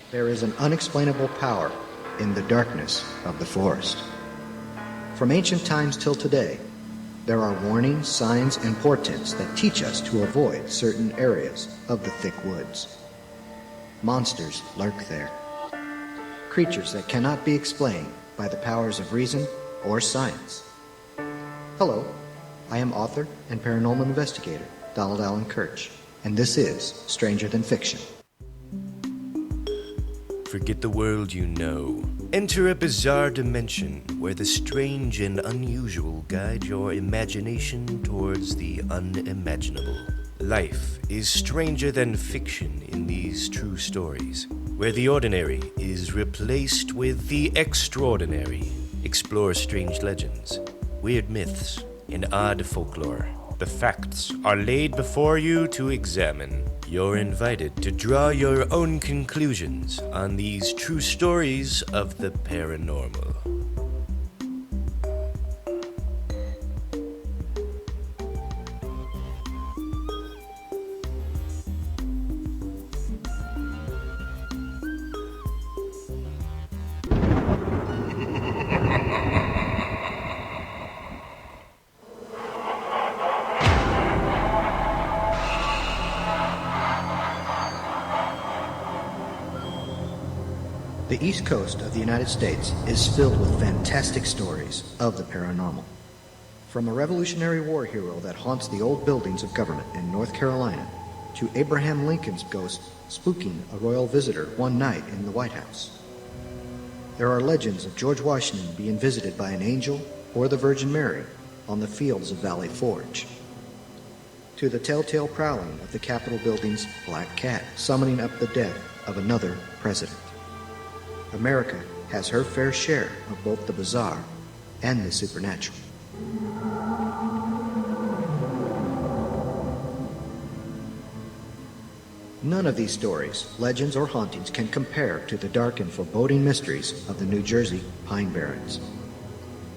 There is an unexplainable power in the darkness of the forest. From ancient times till today, there are warnings, signs, and portents that teach us to avoid certain areas of the thick woods. Monsters lurk there. Creatures that cannot be explained by the powers of reason or science. Hello, I am author and paranormal investigator Donald Allen Kirch, and this is Stranger Than Fiction. Forget the world you know. Enter a bizarre dimension where the strange and unusual guide your imagination towards the unimaginable. Life is stranger than fiction in these true stories, where the ordinary is replaced with the extraordinary. Explore strange legends, weird myths, and odd folklore. The facts are laid before you to examine. You're invited to draw your own conclusions on these true stories of the paranormal. The East Coast of the United States is filled with fantastic stories of the paranormal. From a Revolutionary War hero that haunts the old buildings of government in North Carolina, to Abraham Lincoln's ghost spooking a royal visitor one night in the White House. There are legends of George Washington being visited by an angel or the Virgin Mary on the fields of Valley Forge. To the telltale prowling of the Capitol building's Black Cat, summoning up the death of another president. America has her fair share of both the bizarre and the supernatural. None of these stories, legends, or hauntings can compare to the dark and foreboding mysteries of the New Jersey Pine Barrens.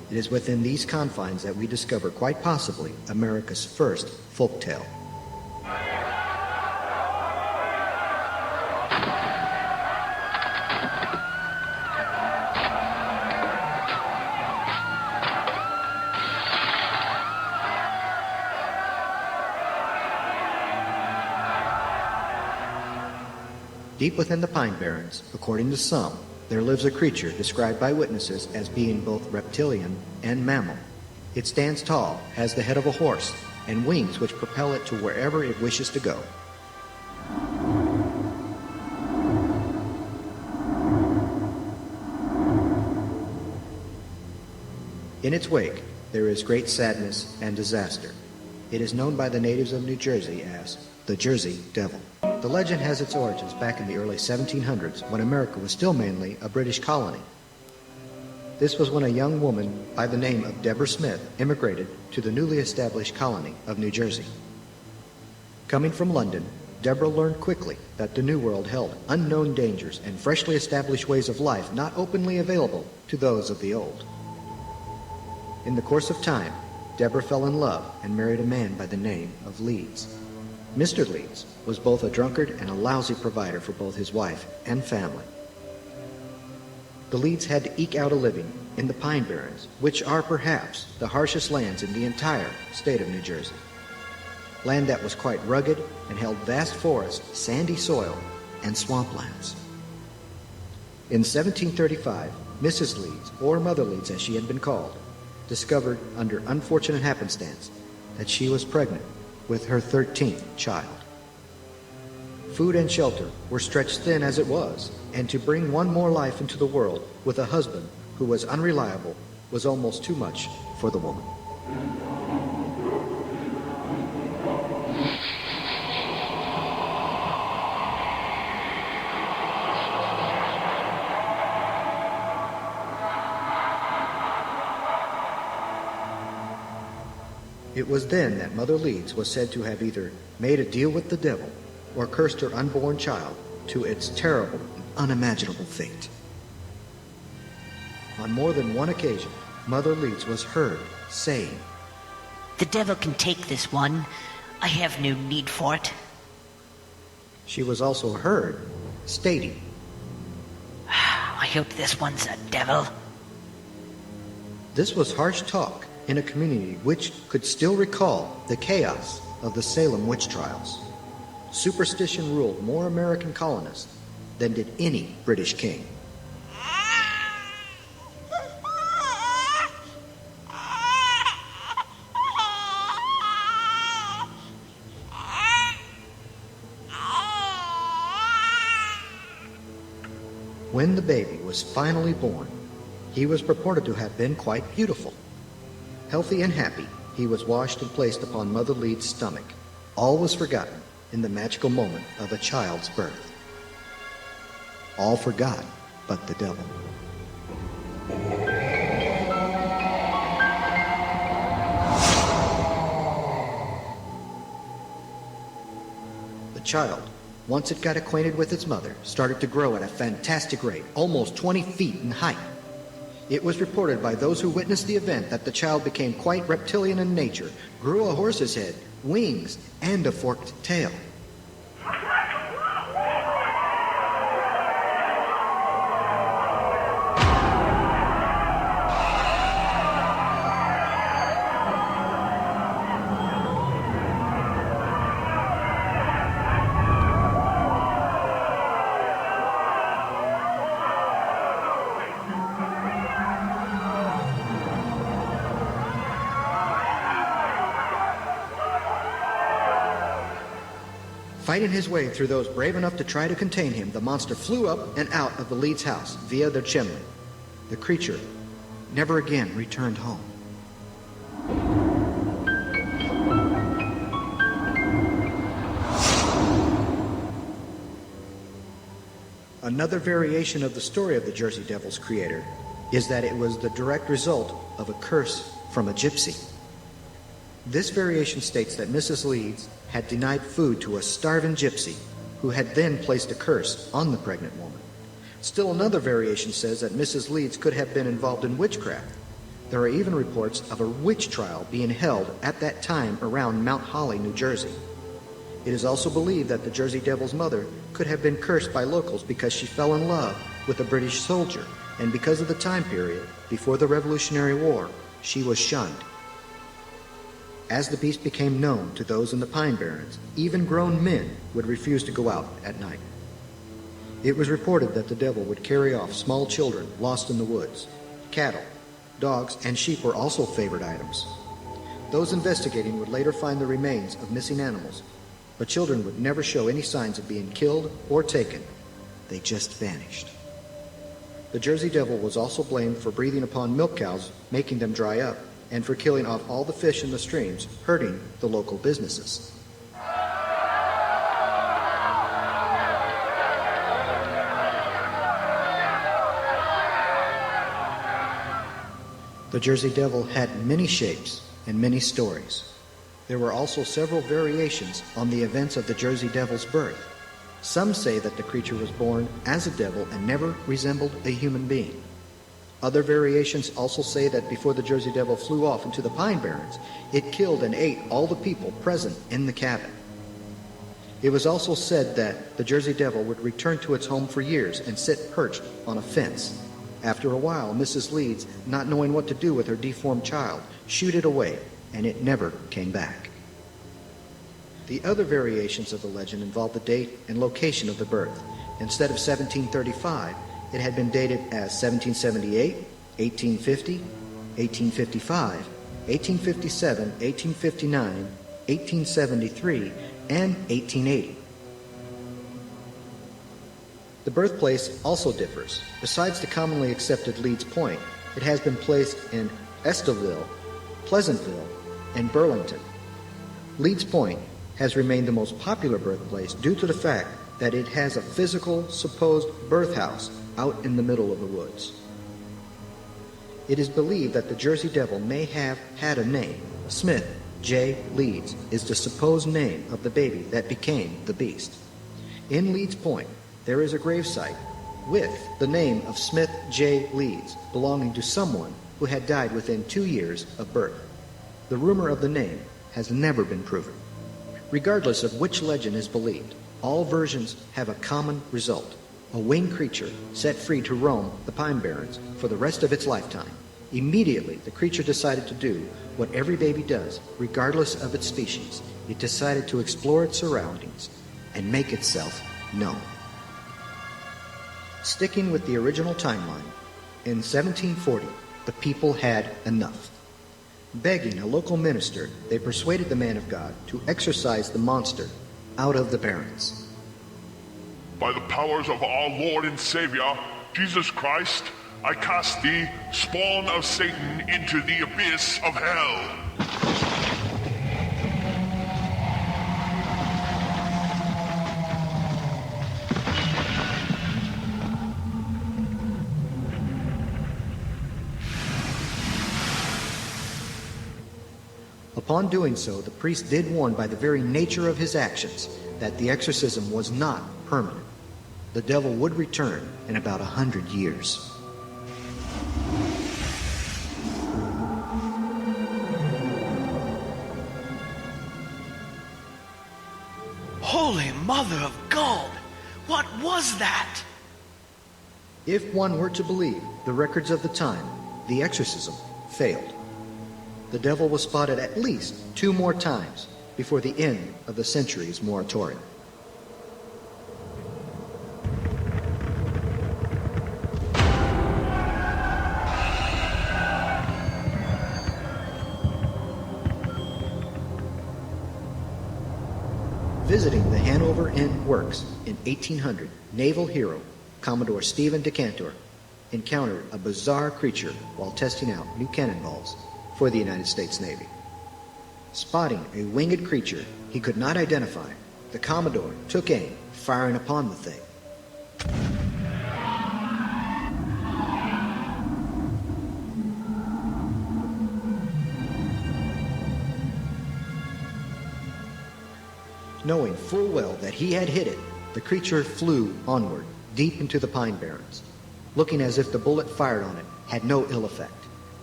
It is within these confines that we discover quite possibly America's first folktale. Deep within the Pine Barrens, according to some, there lives a creature described by witnesses as being both reptilian and mammal. It stands tall, has the head of a horse, and wings which propel it to wherever it wishes to go. In its wake, there is great sadness and disaster. It is known by the natives of New Jersey as the Jersey Devil. The legend has its origins back in the early 1700s when America was still mainly a British colony. This was when a young woman by the name of Deborah Smith immigrated to the newly established colony of New Jersey. Coming from London, Deborah learned quickly that the New World held unknown dangers and freshly established ways of life not openly available to those of the old. In the course of time, Deborah fell in love and married a man by the name of Leeds. Mr. Leeds was both a drunkard and a lousy provider for both his wife and family. The Leeds had to eke out a living in the Pine Barrens, which are perhaps the harshest lands in the entire state of New Jersey. Land that was quite rugged and held vast forests, sandy soil, and swamplands. In 1735, Mrs. Leeds, or Mother Leeds as she had been called, discovered under unfortunate happenstance that she was pregnant with her 13th child. Food and shelter were stretched thin as it was, and to bring one more life into the world with a husband who was unreliable was almost too much for the woman. It was then that Mother Leeds was said to have either made a deal with the devil or cursed her unborn child to its terrible and unimaginable fate. On more than one occasion, Mother Leeds was heard saying, "The devil can take this one. I have no need for it." She was also heard stating, I hope this one's a devil. This was harsh talk in a community which could still recall the chaos of the Salem witch trials. Superstition ruled more American colonists than did any British king. When the baby was finally born, he was purported to have been quite beautiful. Healthy and happy, he was washed and placed upon Mother Lee's stomach. All was forgotten in the magical moment of a child's birth. All forgot but the devil. The child, once it got acquainted with its mother, started to grow at a fantastic rate, almost 20 feet in height. It was reported by those who witnessed the event that the child became quite reptilian in nature, grew a horse's head, wings, and a forked tail. Fighting his way through those brave enough to try to contain him, the monster flew up and out of the Leeds house via their chimney. The creature never again returned home. Another variation of the story of the Jersey Devil's creator is that it was the direct result of a curse from a gypsy. This variation states that Mrs. Leeds had denied food to a starving gypsy who had then placed a curse on the pregnant woman. Still another variation says that Mrs. Leeds could have been involved in witchcraft. There are even reports of a witch trial being held at that time around Mount Holly, New Jersey. It is also believed that the Jersey Devil's mother could have been cursed by locals because she fell in love with a British soldier, and because of the time period before the Revolutionary War, she was shunned. As the beast became known to those in the Pine Barrens, even grown men would refuse to go out at night. It was reported that the devil would carry off small children lost in the woods. Cattle, dogs, and sheep were also favored items. Those investigating would later find the remains of missing animals, but children would never show any signs of being killed or taken. They just vanished. The Jersey Devil was also blamed for breathing upon milk cows, making them dry up, and for killing off all the fish in the streams, hurting the local businesses. The Jersey Devil had many shapes and many stories. There were also several variations on the events of the Jersey Devil's birth. Some say that the creature was born as a devil and never resembled a human being. Other variations also say that before the Jersey Devil flew off into the Pine Barrens, it killed and ate all the people present in the cabin. It was also said that the Jersey Devil would return to its home for years and sit perched on a fence. After a while, Mrs. Leeds, not knowing what to do with her deformed child, shooed it away, and it never came back. The other variations of the legend involve the date and location of the birth. Instead of 1735, it had been dated as 1778, 1850, 1855, 1857, 1859, 1873, and 1880. The birthplace also differs. Besides the commonly accepted Leeds Point, it has been placed in Estoville, Pleasantville, and Burlington. Leeds Point has remained the most popular birthplace due to the fact that it has a physical supposed birth house out in the middle of the woods. It is believed that the Jersey Devil may have had a name. Smith J. Leeds is the supposed name of the baby that became the beast. In Leeds Point, there is a gravesite with the name of Smith J. Leeds, belonging to someone who had died within 2 years of birth. The rumor of the name has never been proven. Regardless of which legend is believed, all versions have a common result. a winged creature set free to roam the Pine Barrens for the rest of its lifetime. Immediately, the creature decided to do what every baby does, regardless of its species. It decided to explore its surroundings and make itself known. Sticking with the original timeline, in 1740, the people had enough. Begging a local minister, they persuaded the man of God to exorcise the monster out of the Barrens. By the powers of our Lord and Savior, Jesus Christ, I cast thee, spawn of Satan, into the abyss of hell. Upon doing so, the priest did warn by the very nature of his actions that the exorcism was not permanent. The devil would return in about 100 years. Holy Mother of God! What was that? If one were to believe the records of the time, the exorcism failed. The devil was spotted at least 2 more times before the end of the century's moratorium. Visiting the Hanover Inn Works in 1800, naval hero Commodore Stephen Decanter encountered a bizarre creature while testing out new cannonballs for the United States Navy. Spotting a winged creature he could not identify, the Commodore took aim, firing upon the thing. Knowing full well that he had hit it, the creature flew onward, deep into the Pine Barrens, looking as if the bullet fired on it had no ill effect.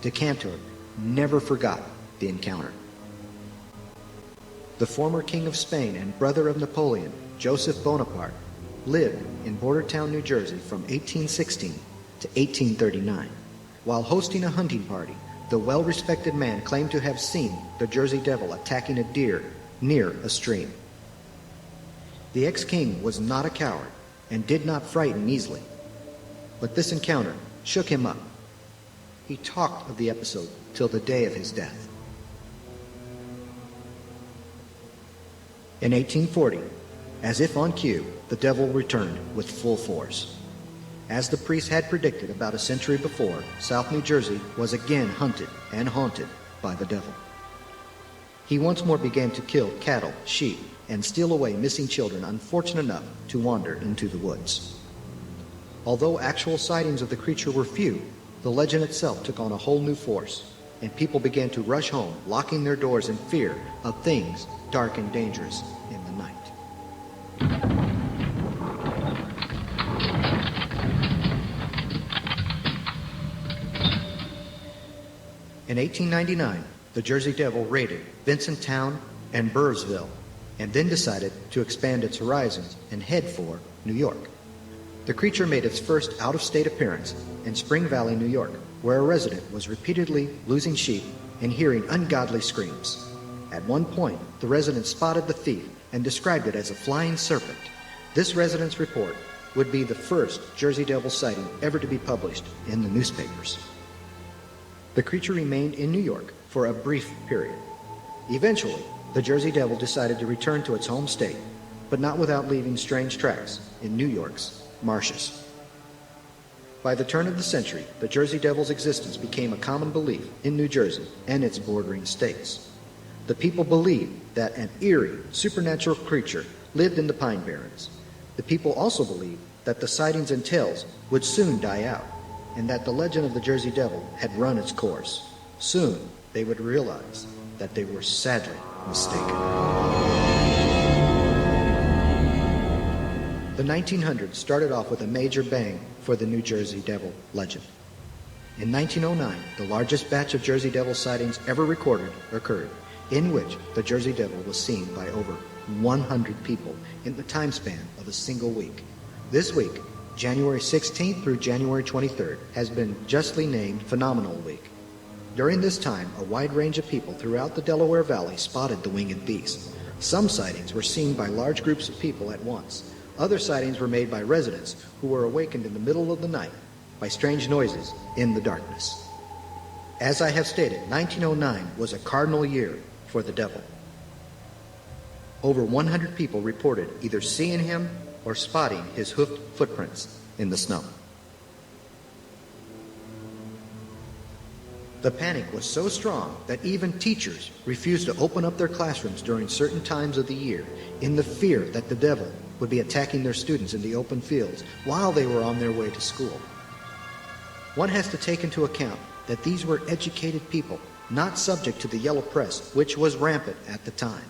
Decanter never forgot the encounter. The former King of Spain and brother of Napoleon, Joseph Bonaparte, lived in Bordertown, New Jersey from 1816 to 1839. While hosting a hunting party, the well-respected man claimed to have seen the Jersey Devil attacking a deer near a stream. The ex-king was not a coward and did not frighten easily, but this encounter shook him up. He talked of the episode till the day of his death. In 1840, as if on cue, the devil returned with full force. As the priest had predicted about a century before, South New Jersey was again hunted and haunted by the devil. He once more began to kill cattle, sheep, and steal away missing children unfortunate enough to wander into the woods. Although actual sightings of the creature were few, the legend itself took on a whole new force, and people began to rush home, locking their doors in fear of things dark and dangerous in the night. In 1899, the Jersey Devil raided Vincenttown and Burrsville, and then decided to expand its horizons and head for New York. The creature made its first out-of-state appearance in Spring Valley, New York, where a resident was repeatedly losing sheep and hearing ungodly screams. At one point, the resident spotted the thief and described it as a flying serpent. This resident's report would be the first Jersey Devil sighting ever to be published in the newspapers. The creature remained in New York for a brief period. Eventually, the Jersey Devil decided to return to its home state, but not without leaving strange tracks in New York's marshes. By the turn of the century, the Jersey Devil's existence became a common belief in New Jersey and its bordering states. The people believed that an eerie, supernatural creature lived in the Pine Barrens. The people also believed that the sightings and tales would soon die out, and that the legend of the Jersey Devil had run its course. Soon, they would realize that they were sadly mistaken. The 1900s started off with a major bang for the New Jersey Devil legend. In 1909, the largest batch of Jersey Devil sightings ever recorded occurred, in which the Jersey Devil was seen by over 100 people in the time span of a single week. This week, January 16th through January 23rd, has been justly named Phenomenal Week. During this time, a wide range of people throughout the Delaware Valley spotted the winged beast. Some sightings were seen by large groups of people at once. Other sightings were made by residents who were awakened in the middle of the night by strange noises in the darkness. As I have stated, 1909 was a cardinal year for the devil. Over 100 people reported either seeing him or spotting his hoofed footprints in the snow. The panic was so strong that even teachers refused to open up their classrooms during certain times of the year in the fear that the devil would be attacking their students in the open fields while they were on their way to school. One has to take into account that these were educated people, not subject to the yellow press, which was rampant at the time.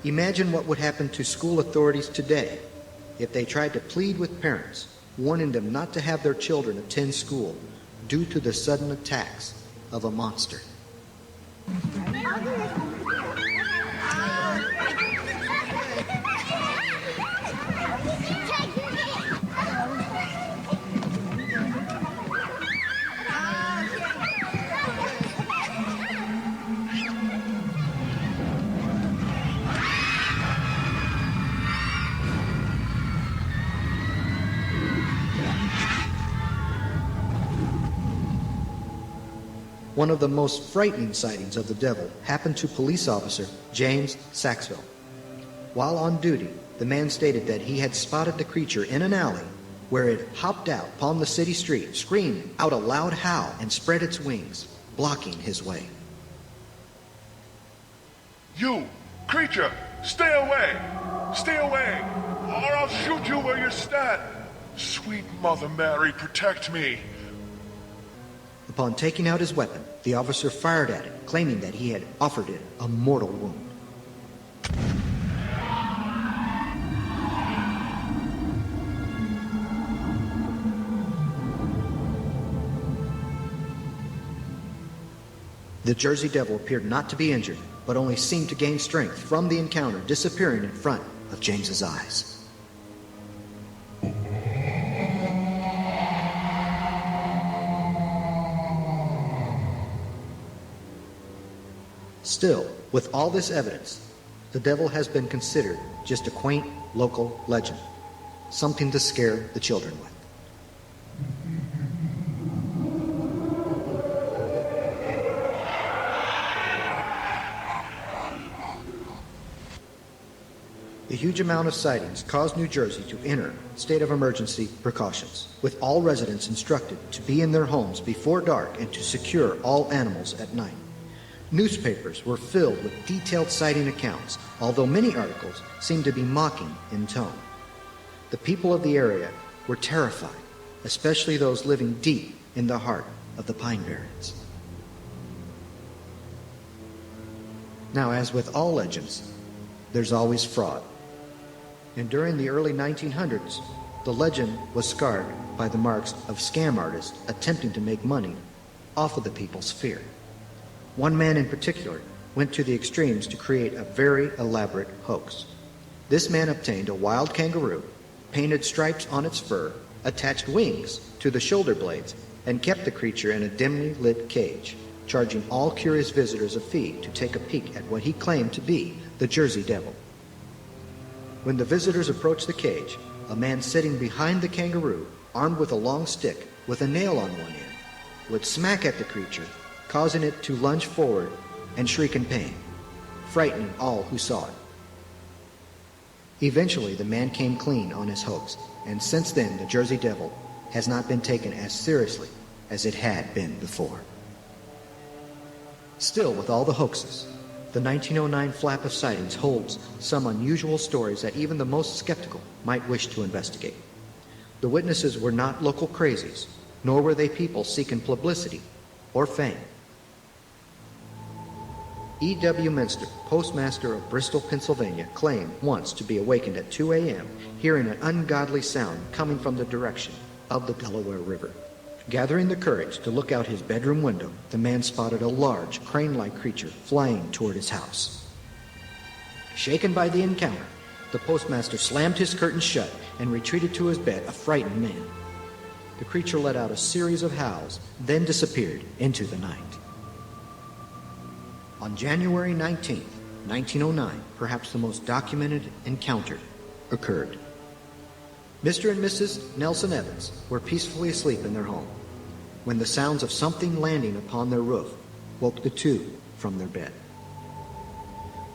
Imagine what would happen to school authorities today if they tried to plead with parents, warning them not to have their children attend school due to the sudden attacks of a monster. One of the most frightening sightings of the devil happened to police officer James Saxville. While on duty, the man stated that he had spotted the creature in an alley where it hopped out upon the city street, screamed out a loud howl, and spread its wings, blocking his way. You, creature, stay away! Stay away, or I'll shoot you where you stand! Sweet Mother Mary, protect me! Upon taking out his weapon, the officer fired at it, claiming that he had offered it a mortal wound. The Jersey Devil appeared not to be injured, but only seemed to gain strength from the encounter, disappearing in front of James's eyes. Still, with all this evidence, the devil has been considered just a quaint local legend, something to scare the children with. The huge amount of sightings caused New Jersey to enter state of emergency precautions, with all residents instructed to be in their homes before dark and to secure all animals at night. Newspapers were filled with detailed sighting accounts, although many articles seemed to be mocking in tone. The people of the area were terrified, especially those living deep in the heart of the Pine Barrens. Now, as with all legends, there's always fraud. And during the early 1900s, the legend was scarred by the marks of scam artists attempting to make money off of the people's fear. One man in particular went to the extremes to create a very elaborate hoax. This man obtained a wild kangaroo, painted stripes on its fur, attached wings to the shoulder blades, and kept the creature in a dimly lit cage, charging all curious visitors a fee to take a peek at what he claimed to be the Jersey Devil. When the visitors approached the cage, a man sitting behind the kangaroo, armed with a long stick with a nail on one end, would smack at the creature, causing it to lunge forward and shriek in pain, frightening all who saw it. Eventually, the man came clean on his hoax, and since then, the Jersey Devil has not been taken as seriously as it had been before. Still, with all the hoaxes, the 1909 flap of sightings holds some unusual stories that even the most skeptical might wish to investigate. The witnesses were not local crazies, nor were they people seeking publicity or fame. E.W. Minster, postmaster of Bristol, Pennsylvania, claimed once to be awakened at 2 a.m. hearing an ungodly sound coming from the direction of the Delaware River. Gathering the courage to look out his bedroom window, the man spotted a large, crane-like creature flying toward his house. Shaken by the encounter, the postmaster slammed his curtains shut and retreated to his bed, a frightened man. The creature let out a series of howls, then disappeared into the night. On January 19, 1909, perhaps the most documented encounter occurred. Mr. and Mrs. Nelson Evans were peacefully asleep in their home when the sounds of something landing upon their roof woke the two from their bed.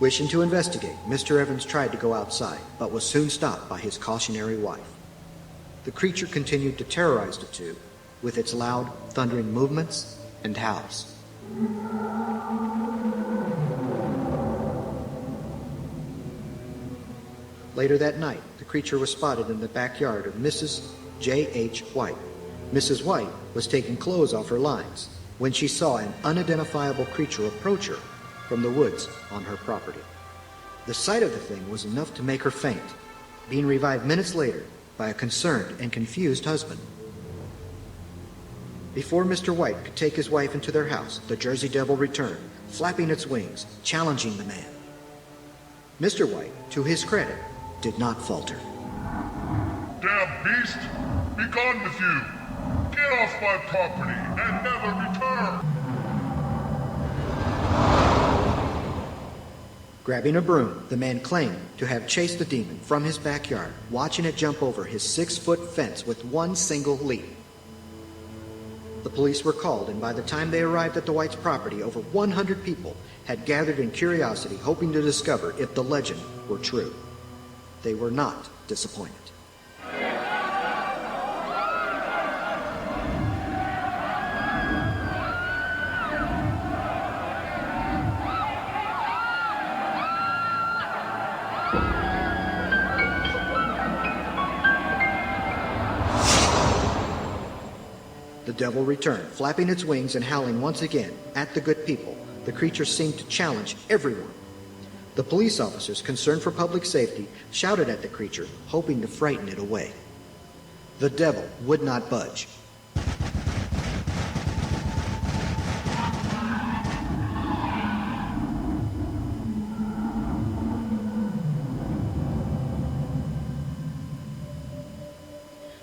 Wishing to investigate, Mr. Evans tried to go outside, but was soon stopped by his cautionary wife. The creature continued to terrorize the two with its loud, thundering movements and howls. Later that night, the creature was spotted in the backyard of Mrs. J.H. White. Mrs. White was taking clothes off her lines when she saw an unidentifiable creature approach her from the woods on her property. The sight of the thing was enough to make her faint, being revived minutes later by a concerned and confused husband. Before Mr. White could take his wife into their house, the Jersey Devil returned, flapping its wings, challenging the man. Mr. White, to his credit, did not falter. Damn beast! Be gone with you! Get off my property and never return! Grabbing a broom, the man claimed to have chased the demon from his backyard, watching it jump over his 6-foot fence with one single leap. The police were called, and by the time they arrived at the Whites' property, over 100 people had gathered in curiosity, hoping to discover if the legend were true. They were not disappointed. The devil returned, flapping its wings and howling once again at the good people. The creature seemed to challenge everyone. The police officers, concerned for public safety, shouted at the creature, hoping to frighten it away. The devil would not budge.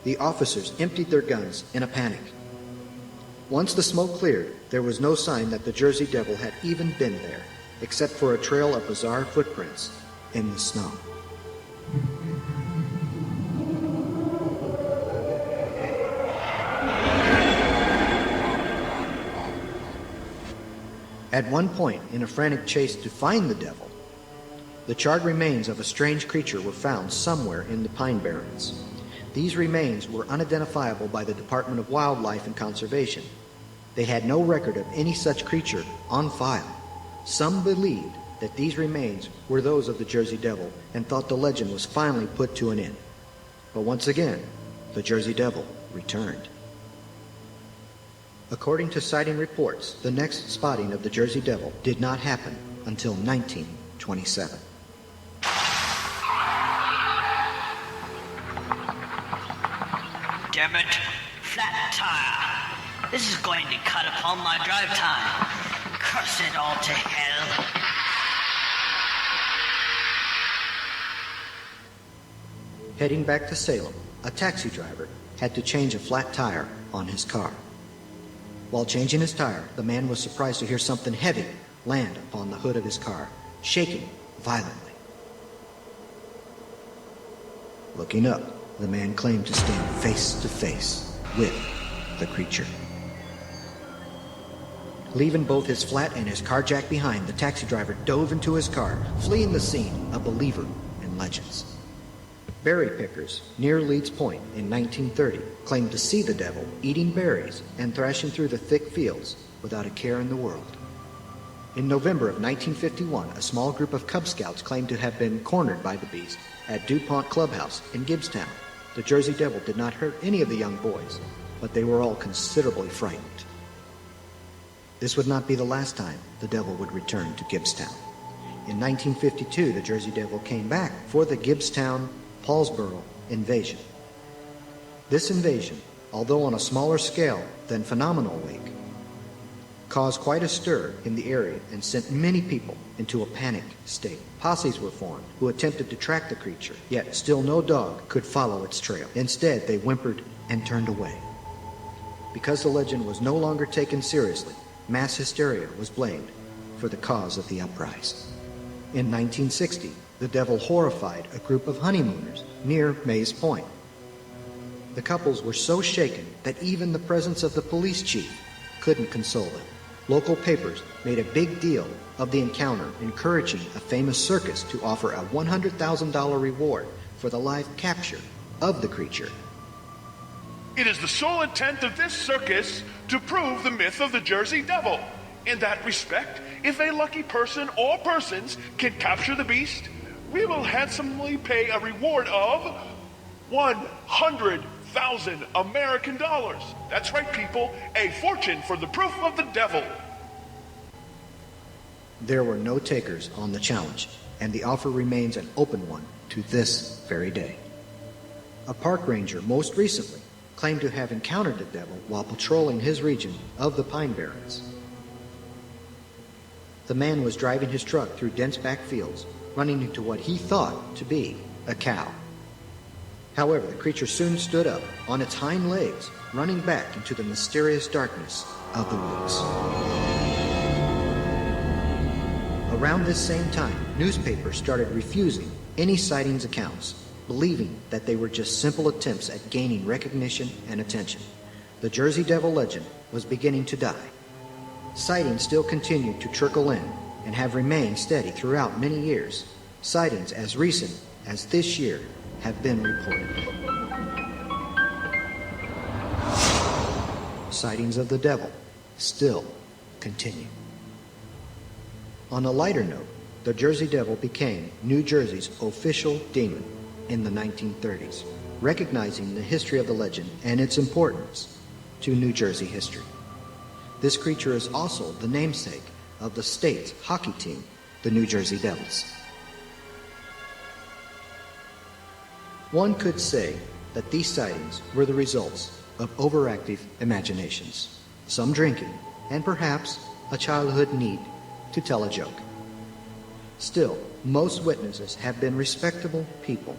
The officers emptied their guns in a panic. Once the smoke cleared, there was no sign that the Jersey Devil had even been there, except for a trail of bizarre footprints in the snow. At one point, in a frantic chase to find the devil, the charred remains of a strange creature were found somewhere in the Pine Barrens. These remains were unidentifiable by the Department of Wildlife and Conservation. They had no record of any such creature on file. Some believed that these remains were those of the Jersey Devil and thought the legend was finally put to an end. But once again, the Jersey Devil returned. According to sighting reports, the next spotting of the Jersey Devil did not happen until 1927. Damn it. Flat tire. This is going to cut upon my drive time. Curse it all to hell. Heading back to Salem, a taxi driver had to change a flat tire on his car. While changing his tire, the man was surprised to hear something heavy land upon the hood of his car, shaking violently. Looking up, the man claimed to stand face to face with the creature. Leaving both his flat and his car jack behind, the taxi driver dove into his car, fleeing the scene, a believer in legends. Berry pickers near Leeds Point in 1930 claimed to see the devil eating berries and thrashing through the thick fields without a care in the world. In November of 1951, a small group of Cub Scouts claimed to have been cornered by the beast at DuPont Clubhouse in Gibbstown. The Jersey Devil did not hurt any of the young boys, but they were all considerably frightened. This would not be the last time the devil would return to Gibbstown. In 1952, the Jersey Devil came back for the Gibbstown-Paulsboro invasion. This invasion, although on a smaller scale than Phenomenal Week, caused quite a stir in the area and sent many people into a panic state. Posses were formed who attempted to track the creature, yet still no dog could follow its trail. Instead, they whimpered and turned away. Because the legend was no longer taken seriously, mass hysteria was blamed for the cause of the uprising. In 1960, the devil horrified a group of honeymooners near Mays Point. The couples were so shaken that even the presence of the police chief couldn't console them. Local papers made a big deal of the encounter, encouraging a famous circus to offer a $100,000 reward for the live capture of the creature. It is the sole intent of this circus to prove the myth of the Jersey Devil. In that respect, if a lucky person or persons can capture the beast, we will handsomely pay a reward of 100,000 American dollars. That's right, people, a fortune for the proof of the devil. There were no takers on the challenge, and the offer remains an open one to this very day. A park ranger most recently claimed to have encountered the devil while patrolling his region of the Pine Barrens. The man was driving his truck through dense back fields, running into what he thought to be a cow. However, the creature soon stood up on its hind legs, running back into the mysterious darkness of the woods. Around this same time, newspapers started refusing any sightings accounts, believing that they were just simple attempts at gaining recognition and attention. The Jersey Devil legend was beginning to die. Sightings still continued to trickle in and have remained steady throughout many years. Sightings as recent as this year have been reported. Sightings of the devil still continue. On a lighter note, the Jersey Devil became New Jersey's official demon in the 1930s, recognizing the history of the legend and its importance to New Jersey history. This creature is also the namesake of the state's hockey team, the New Jersey Devils. One could say that these sightings were the results of overactive imaginations, some drinking, and perhaps a childhood need to tell a joke. Still, most witnesses have been respectable people,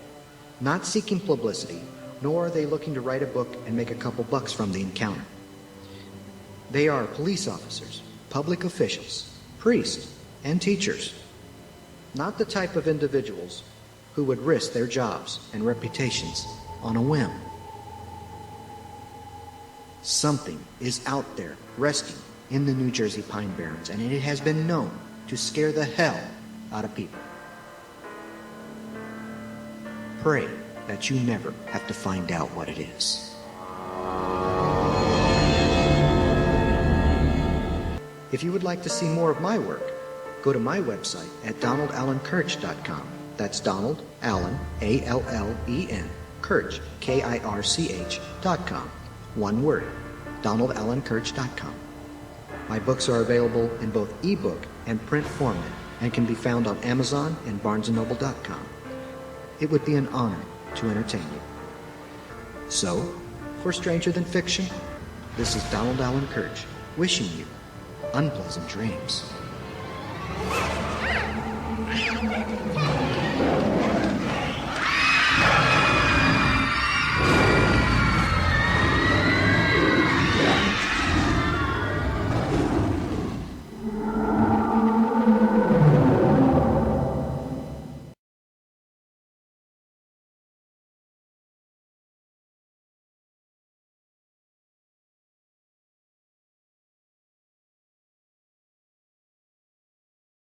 not seeking publicity, nor are they looking to write a book and make a couple bucks from the encounter. They are police officers, public officials, priests, and teachers, not the type of individuals who would risk their jobs and reputations on a whim. Something is out there resting in the New Jersey Pine Barrens, and it has been known to scare the hell out of people. Pray that you never have to find out what it is. If you would like to see more of my work, go to my website at donaldallenkirch.com. That's Donald Allen, A-L-L-E-N, Kirch, K-I-R-C-H.com. One word, donaldallenkirch.com. My books are available in both ebook and print format and can be found on Amazon and barnesandnoble.com. It would be an honor to entertain you. So, for Stranger Than Fiction, this is Donald Allen Kirch, wishing you unpleasant dreams.